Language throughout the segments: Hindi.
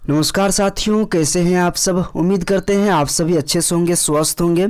नमस्कार साथियों, कैसे हैं आप सब। उम्मीद करते हैं आप सभी अच्छे से होंगे, स्वस्थ होंगे।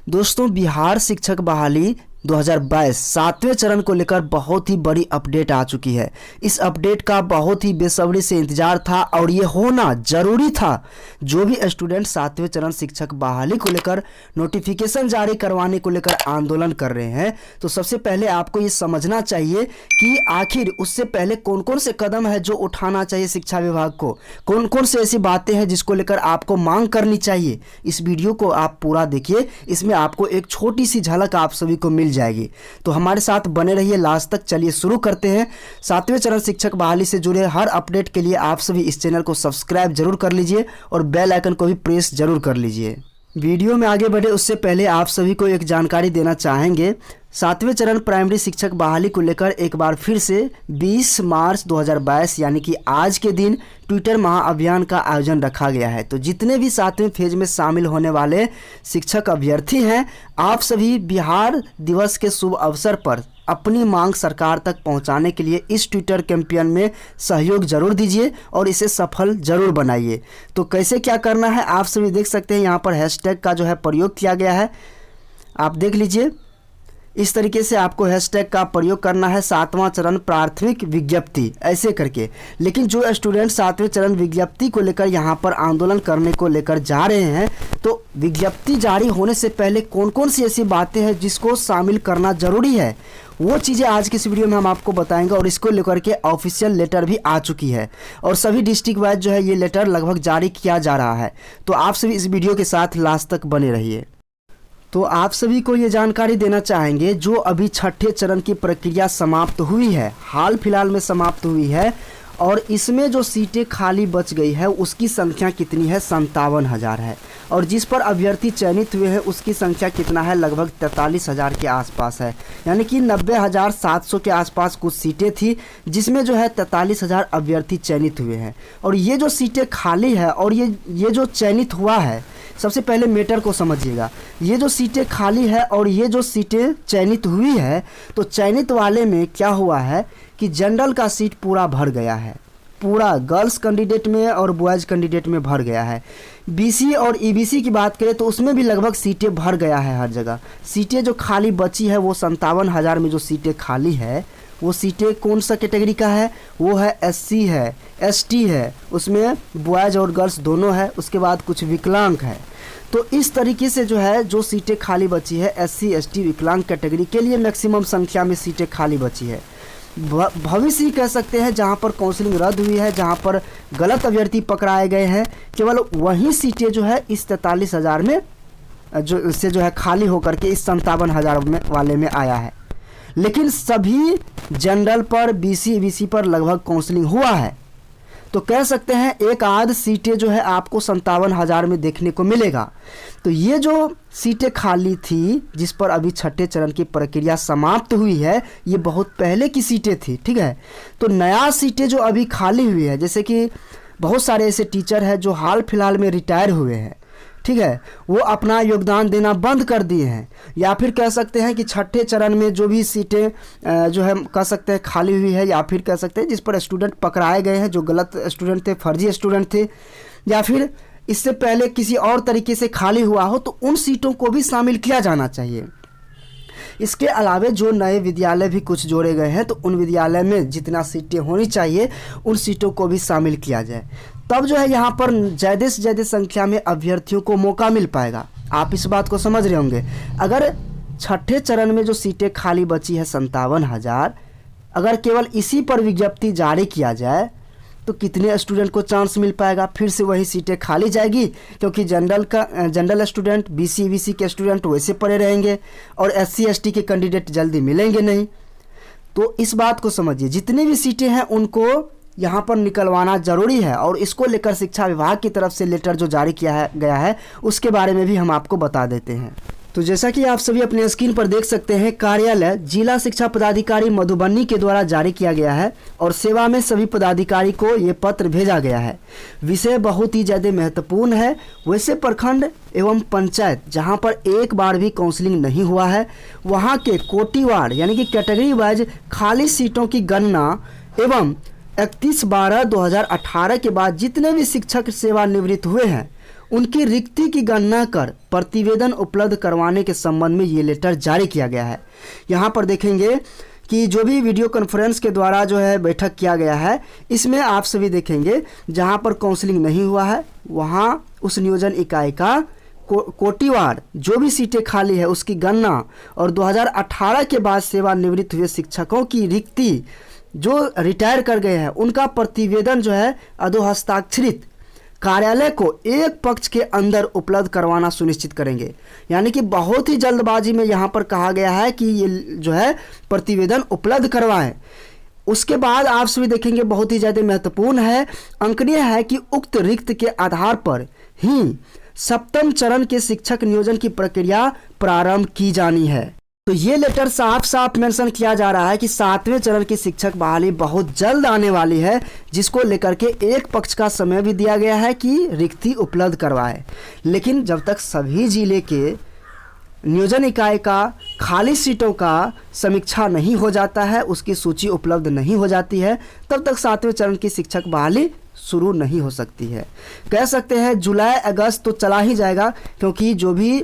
दोस्तों, बिहार शिक्षक बहाली 2022 सातवें चरण को लेकर बहुत ही बड़ी अपडेट आ चुकी है। इस अपडेट का बहुत ही बेसब्री से इंतजार था और ये होना जरूरी था। जो भी स्टूडेंट सातवें चरण शिक्षक बहाली को लेकर नोटिफिकेशन जारी करवाने को लेकर आंदोलन कर रहे हैं, तो सबसे पहले आपको ये समझना चाहिए कि आखिर उससे पहले कौन कौन से कदम है जो उठाना चाहिए शिक्षा विभाग को, कौन कौन से ऐसी बातें हैं जिसको लेकर आपको मांग करनी चाहिए। इस वीडियो को आप पूरा देखिए, इसमें आपको एक छोटी सी झलक आप सभी को मिल जाएगी। तो हमारे साथ बने रहिए लास्ट तक। चलिए शुरू करते हैं। सातवें चरण शिक्षक बहाली से जुड़े हर अपडेट के लिए आप सभी इस चैनल को सब्सक्राइब जरूर कर लीजिए और बेल आइकन को भी प्रेस जरूर कर लीजिए। वीडियो में आगे बढ़े उससे पहले आप सभी को एक जानकारी देना चाहेंगे। सातवें चरण प्राइमरी शिक्षक बहाली को लेकर एक बार फिर से 20 मार्च 2022 यानी कि आज के दिन ट्विटर महाअभियान का आयोजन रखा गया है। तो जितने भी सातवें फेज में शामिल होने वाले शिक्षक अभ्यर्थी हैं, आप सभी बिहार दिवस के शुभ अवसर पर अपनी मांग सरकार तक पहुंचाने के लिए इस ट्विटर कैंपेन में सहयोग जरूर दीजिए और इसे सफल जरूर बनाइए। तो कैसे क्या करना है आप सभी देख सकते हैं। यहाँ पर हैशटैग का जो है प्रयोग किया गया है, आप देख लीजिए। इस तरीके से आपको हैशटैग का प्रयोग करना है, सातवां चरण प्राथमिक विज्ञप्ति ऐसे करके। लेकिन जो स्टूडेंट सातवें चरण विज्ञप्ति को लेकर यहाँ पर आंदोलन करने को लेकर जा रहे हैं, तो विज्ञप्ति जारी होने से पहले कौन कौन सी ऐसी बातें हैं जिसको शामिल करना जरूरी है, वो चीज़ें आज की इस वीडियो में हम आपको बताएंगे। और इसको लेकर के ऑफिशियल लेटर भी आ चुकी है और सभी डिस्ट्रिक्ट वाइज जो है ये लेटर लगभग जारी किया जा रहा है। तो आप सभी इस वीडियो के साथ लास्ट तक बने रहिए। तो आप सभी को ये जानकारी देना चाहेंगे, जो अभी छठे चरण की प्रक्रिया समाप्त हुई है, हाल फिलहाल में समाप्त हुई है, और इसमें जो सीटें खाली बच गई है उसकी संख्या कितनी है, 57,000 है। और जिस पर अभ्यर्थी चयनित हुए हैं उसकी संख्या कितना है, लगभग 43,000 के आसपास है। यानी कि 90,700 के आसपास कुछ सीटें थी, जिसमें जो है 43,000 अभ्यर्थी चयनित हुए हैं। और ये जो सीटें खाली है और ये जो चयनित हुआ है, सबसे पहले मैटर को समझिएगा। ये जो सीटें खाली है और ये जो सीटें चयनित हुई है, तो चयनित वाले में क्या हुआ है कि जनरल का सीट पूरा भर गया है, पूरा गर्ल्स कैंडिडेट में और बॉयज़ कैंडिडेट में भर गया है। बीसी और ईबीसी की बात करें तो उसमें भी लगभग सीटें भर गया है हर जगह। सीटें जो खाली बची है वो 57,000 में जो सीटें खाली है, वो सीटें कौन सा कैटेगरी का है, वो है एससी है, एसटी है, उसमें बॉयज़ और गर्ल्स दोनों है, उसके बाद कुछ विकलांग है। तो इस तरीके से जो है जो सीटें खाली बची है, एससी एसटी विकलांग कैटेगरी के लिए मैक्सिमम संख्या में सीटें खाली बची है। भविष्य ही कह सकते हैं जहां पर काउंसलिंग रद्द हुई है, जहां पर गलत अभ्यर्थी पकड़ाए गए हैं, केवल वही सीटें जो है इस 43,000 में जो है खाली होकर के इस 57,000 में वाले में आया है। लेकिन सभी जनरल पर, बीसी ईबीसी पर लगभग काउंसलिंग हुआ है। तो कह सकते हैं एक आध सीटें जो है आपको 57,000 में देखने को मिलेगा। तो ये जो सीटें खाली थी जिस पर अभी छठे चरण की प्रक्रिया समाप्त हुई है, ये बहुत पहले की सीटें थी, ठीक है। तो नया सीटें जो अभी खाली हुई है, जैसे कि बहुत सारे ऐसे टीचर हैं जो हाल फिलहाल में रिटायर हुए हैं, ठीक है, वो अपना योगदान देना बंद कर दिए हैं। या फिर कह सकते हैं कि छठे चरण में जो भी सीटें जो है कह सकते हैं खाली हुई है, या फिर कह सकते हैं जिस पर स्टूडेंट पकड़ाए गए हैं, जो गलत स्टूडेंट थे, फर्जी स्टूडेंट थे, या फिर इससे पहले किसी और तरीके से खाली हुआ हो, तो उन सीटों को भी शामिल किया जाना चाहिए। इसके अलावा जो नए विद्यालय भी कुछ जोड़े गए हैं, तो उन विद्यालय में जितना सीटें होनी चाहिए उन सीटों को भी शामिल किया जाए। तब जो है यहाँ पर ज़्यादा से ज़्यादा संख्या में अभ्यर्थियों को मौका मिल पाएगा। आप इस बात को समझ रहे होंगे। अगर छठे चरण में जो सीटें खाली बची है 57,000, अगर केवल इसी पर विज्ञप्ति जारी किया जाए तो कितने स्टूडेंट को चांस मिल पाएगा, फिर से वही सीटें खाली जाएगी, क्योंकि जनरल स्टूडेंट, बीसी ईबीसी के स्टूडेंट वैसे पड़े रहेंगे और एससी एसटी के कैंडिडेट जल्दी मिलेंगे नहीं। तो इस बात को समझिए, जितनी भी सीटें हैं उनको यहाँ पर निकलवाना ज़रूरी है। और इसको लेकर शिक्षा विभाग की तरफ से लेटर जो जारी किया गया है उसके बारे में भी हम आपको बता देते हैं। तो जैसा कि आप सभी अपने स्क्रीन पर देख सकते हैं, कार्यालय जिला शिक्षा पदाधिकारी मधुबनी के द्वारा जारी किया गया है और सेवा में सभी पदाधिकारी को ये पत्र भेजा गया है। विषय बहुत ही ज़्यादा महत्वपूर्ण है। वैसे प्रखंड एवं पंचायत जहां पर एक बार भी काउंसलिंग नहीं हुआ है, वहां के कोटिवार यानी कि कैटेगरी वाइज खाली सीटों की गणना एवं 31/12/2018 के बाद जितने भी शिक्षक सेवानिवृत्त हुए हैं उनकी रिक्ति की गणना कर प्रतिवेदन उपलब्ध करवाने के संबंध में ये लेटर जारी किया गया है। यहाँ पर देखेंगे कि जो भी वीडियो कॉन्फ्रेंस के द्वारा जो है बैठक किया गया है, इसमें आप सभी देखेंगे जहाँ पर काउंसलिंग नहीं हुआ है वहाँ उस नियोजन इकाई का कोटिवार जो भी सीटें खाली है उसकी गणना और 2018 के बाद सेवानिवृत्त हुए शिक्षकों की रिक्ति जो रिटायर कर गए हैं उनका प्रतिवेदन जो है अधोहस्ताक्षरित कार्यालय को एक पक्ष के अंदर उपलब्ध करवाना सुनिश्चित करेंगे। यानी कि बहुत ही जल्दबाजी में यहाँ पर कहा गया है कि ये जो है प्रतिवेदन उपलब्ध करवाएं। उसके बाद आप सभी देखेंगे बहुत ही ज़्यादा महत्वपूर्ण है, अंकनीय है कि उक्त रिक्त के आधार पर ही 7वें चरण के शिक्षक नियोजन की प्रक्रिया प्रारंभ की जानी है। तो ये लेटर साफ साफ मेंशन किया जा रहा है कि 7वें चरण की शिक्षक बहाली बहुत जल्द आने वाली है, जिसको लेकर के एक पक्ष का समय भी दिया गया है कि रिक्ति उपलब्ध करवाए। लेकिन जब तक सभी जिले के नियोजन इकाई का खाली सीटों का समीक्षा नहीं हो जाता है, उसकी सूची उपलब्ध नहीं हो जाती है, तब तक 7वें चरण की शिक्षक बहाली शुरू नहीं हो सकती है। कह सकते हैं जुलाई अगस्त तो चला ही जाएगा, क्योंकि जो भी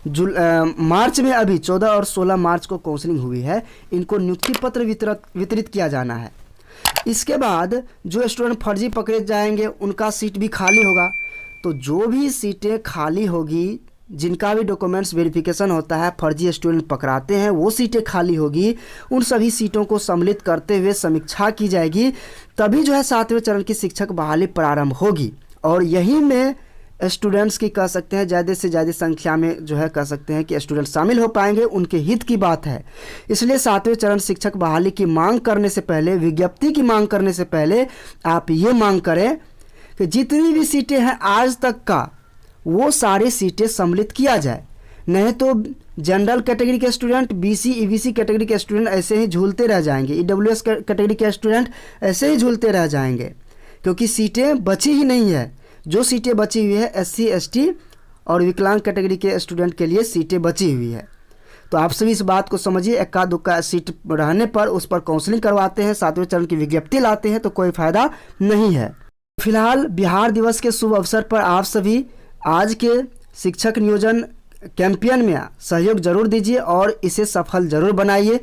मार्च में अभी 14 और 16 मार्च को काउंसलिंग हुई है, इनको नियुक्ति पत्र वितरित किया जाना है। इसके बाद जो स्टूडेंट फर्जी पकड़े जाएंगे उनका सीट भी खाली होगा। तो जो भी सीटें खाली होगी, जिनका भी डॉक्यूमेंट्स वेरिफिकेशन होता है, फर्जी स्टूडेंट पकड़ाते हैं, वो सीटें खाली होगी, उन सभी सीटों को सम्मिलित करते हुए समीक्षा की जाएगी, तभी जो है 7वें चरण की शिक्षक बहाली प्रारंभ होगी। और यही में स्टूडेंट्स की कह सकते हैं ज़्यादा से ज़्यादा संख्या में जो है कह सकते हैं कि स्टूडेंट शामिल हो पाएंगे, उनके हित की बात है। इसलिए 7वें चरण शिक्षक बहाली की मांग करने से पहले, विज्ञप्ति की मांग करने से पहले आप ये मांग करें कि जितनी भी सीटें हैं आज तक का, वो सारी सीटें सम्मिलित किया जाए। नहीं तो जनरल कैटेगरी के स्टूडेंट, BC EBC कैटेगरी के स्टूडेंट ऐसे ही झूलते रह जाएंगे, EWS कैटेगरी के स्टूडेंट ऐसे ही झूलते रह जाएंगे, क्योंकि सीटें बची ही नहीं है। जो सीटें बची हुई है SC ST और विकलांग कैटेगरी के स्टूडेंट के लिए सीटें बची हुई है। तो आप सभी इस बात को समझिए, इक्का दुक्का सीट रहने पर उस पर काउंसलिंग करवाते हैं, 7वें चरण की विज्ञप्ति लाते हैं, तो कोई फ़ायदा नहीं है। फिलहाल बिहार दिवस के शुभ अवसर पर आप सभी आज के शिक्षक नियोजन कैंपेन में सहयोग जरूर दीजिए और इसे सफल जरूर बनाइए।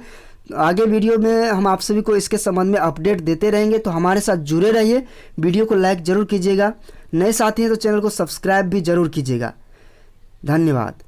आगे वीडियो में हम आप सभी को इसके संबंध में अपडेट देते रहेंगे, तो हमारे साथ जुड़े रहिए। वीडियो को लाइक जरूर कीजिएगा, नए साथी हैं तो चैनल को सब्सक्राइब भी जरूर कीजिएगा। धन्यवाद।